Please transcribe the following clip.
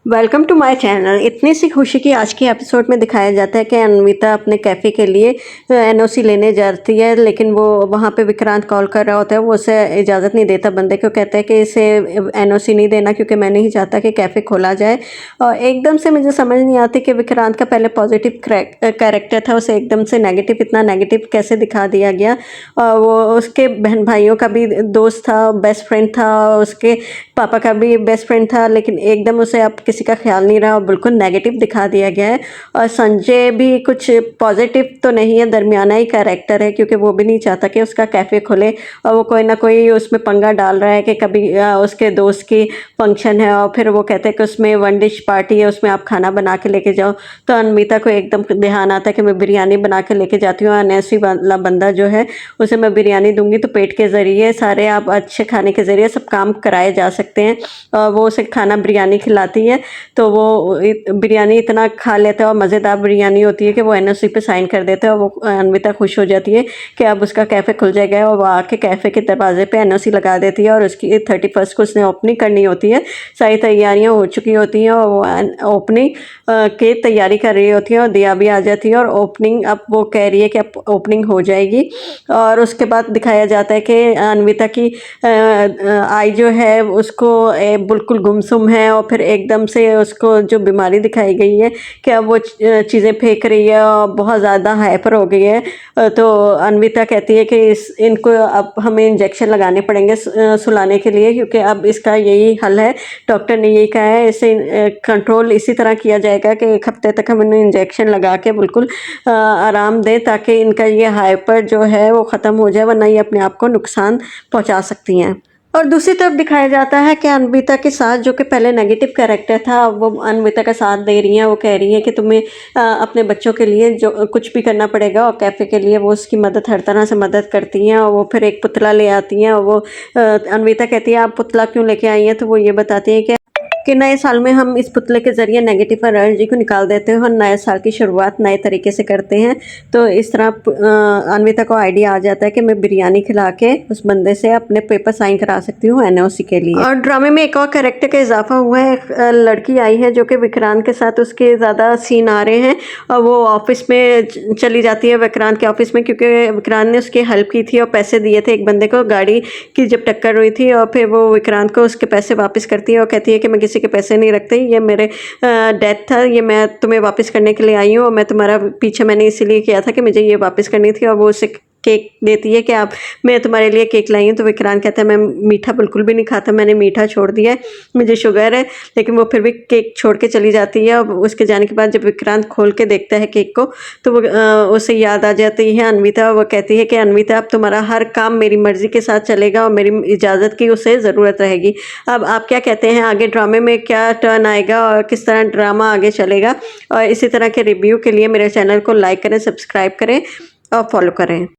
Welcome to my channel. इतनी सी खुशी की आज के एपिसोड में दिखाया जाता है कि अन्विता अपने कैफ़े के लिए एनओसी लेने जाती है, लेकिन वो वहाँ पे विक्रांत कॉल कर रहा होता है। वो उसे इजाज़त नहीं देता, बंदे को कहता है कि इसे एनओसी नहीं देना क्योंकि मैं नहीं चाहता कि कैफ़े खोला जाए। और एकदम से मुझे समझ नहीं आती कि विक्रांत का पहले पॉजिटिव कैरेक्टर था, उसे एकदम से नेगेटिव, इतना नेगेटिव कैसे दिखा दिया गया। वो उसके बहन भाइयों का भी दोस्त था, बेस्ट फ्रेंड था, उसके पापा का भी बेस्ट फ्रेंड था, लेकिन एकदम उसे अब किसी का ख्याल नहीं रहा और बिल्कुल नेगेटिव दिखा दिया गया है। और संजय भी कुछ पॉजिटिव तो नहीं है, दरमियाना ही कैरेक्टर है, क्योंकि वो भी नहीं चाहता कि उसका कैफ़े खुले और वो कोई ना कोई उसमें पंगा डाल रहा है कि कभी उसके दोस्त की फंक्शन है और फिर वो कहते हैं कि उसमें वन डिश पार्टी है, उसमें आप खाना बना के लेके जाओ। तो अन्विता को एकदम ध्यान आता है कि मैं बिरयानी बना के लेके जाती हूँ, अनैसी वाला बंदा जो है उसे मैं बिरयानी दूंगी तो पेट के ज़रिए सारे आप अच्छे खाने के ज़रिए सब काम कराए जा सकते हैं। और वो उसे खाना बिरयानी खिलाती है तो वो बिरयानी इतना खा लेता है और मज़ेदार बिरयानी होती है कि वो एनओसी पे साइन कर देता है। और वो अन्विता खुश हो जाती है कि अब उसका कैफ़े खुल जाएगा और वो आके कैफ़े के दरवाजे पे एनओसी लगा देती है और उसकी 31 को उसने ओपनिंग करनी होती है। सारी तैयारियां हो चुकी होती हैं और वो ओपनिंग की तैयारी कर रही होती है और दिया भी आ जाती है और ओपनिंग अब वो कह रही है कि अब ओपनिंग हो जाएगी। और उसके बाद दिखाया जाता है कि अन्विता की आई जो है उसको बिल्कुल गुमसुम है और फिर एकदम से उसको जो बीमारी दिखाई गई है कि अब वो चीज़ें फेंक रही है और बहुत ज़्यादा हाइपर हो गई है। तो अन्विता कहती है कि इनको अब हमें इंजेक्शन लगाने पड़ेंगे सुलाने के लिए, क्योंकि अब इसका यही हल है। डॉक्टर ने यही कहा है, इसे कंट्रोल इसी तरह किया जाएगा कि 1 हफ्ते तक हम इन्हें इंजेक्शन लगा के बिल्कुल आराम दें ताकि इनका ये हाइपर जो है वो ख़त्म हो जाए, वरना ये अपने आप को नुकसान पहुंचा सकती हैं। और दूसरी तरफ दिखाया जाता है कि अन्विता के साथ जो कि पहले नेगेटिव कैरेक्टर था, वो अन्विता का साथ दे रही हैं। वो कह रही हैं कि तुम्हें अपने बच्चों के लिए जो कुछ भी करना पड़ेगा, और कैफ़े के लिए वो उसकी मदद हर तरह से मदद करती हैं। और वो फिर एक पुतला ले आती हैं और वो अन्विता कहती है आप पुतला क्यों लेके आई हैं, तो वो ये बताती हैं कि नए साल में हम इस पुतले के ज़रिए नेगेटिव एनर्जी को निकाल देते हैं और नए साल की शुरुआत नए तरीके से करते हैं। तो इस तरह अन्विता को आइडिया आ जाता है कि मैं बिरयानी खिला के उस बंदे से अपने पेपर साइन करा सकती हूँ एनओसी के लिए। और ड्रामे में एक और कैरेक्टर का इजाफा हुआ है, एक लड़की आई है जो कि विक्रांत के साथ उसके ज़्यादा सीन आ रहे हैं और वो ऑफिस में चली जाती है, विक्रांत के ऑफिस में, क्योंकि विक्रांत ने उसकी हेल्प की थी और पैसे दिए थे एक बंदे को गाड़ी की जब टक्कर हुई थी। और फिर वो विक्रांत को उसके पैसे वापस करती है और कहती है कि मैं किसी के पैसे नहीं रखते, ये मेरे डेथ था, ये मैं तुम्हें वापस करने के लिए आई हूँ और मैं तुम्हारा पीछे मैंने इसीलिए किया था कि मुझे ये वापस करनी थी। और वो उसे केक देती है कि आप मैं तुम्हारे लिए केक लाई हूँ। तो विक्रांत कहता है मैं मीठा बिल्कुल भी नहीं खाता, मैंने मीठा छोड़ दिया है, मुझे शुगर है। लेकिन वो फिर भी केक छोड़ के चली जाती है। और उसके जाने के बाद जब विक्रांत खोल के देखता है केक को तो वो उसे याद आ जाती है अन्विता। वो कहती है कि अन्विता अब तुम्हारा हर काम मेरी मर्ज़ी के साथ चलेगा और मेरी इजाज़त की उसे ज़रूरत रहेगी। अब आप क्या कहते हैं, आगे ड्रामे में क्या टर्न आएगा और किस तरह ड्रामा आगे चलेगा? और इसी तरह के रिव्यू के लिए मेरे चैनल को लाइक करें, सब्सक्राइब करें और फॉलो करें।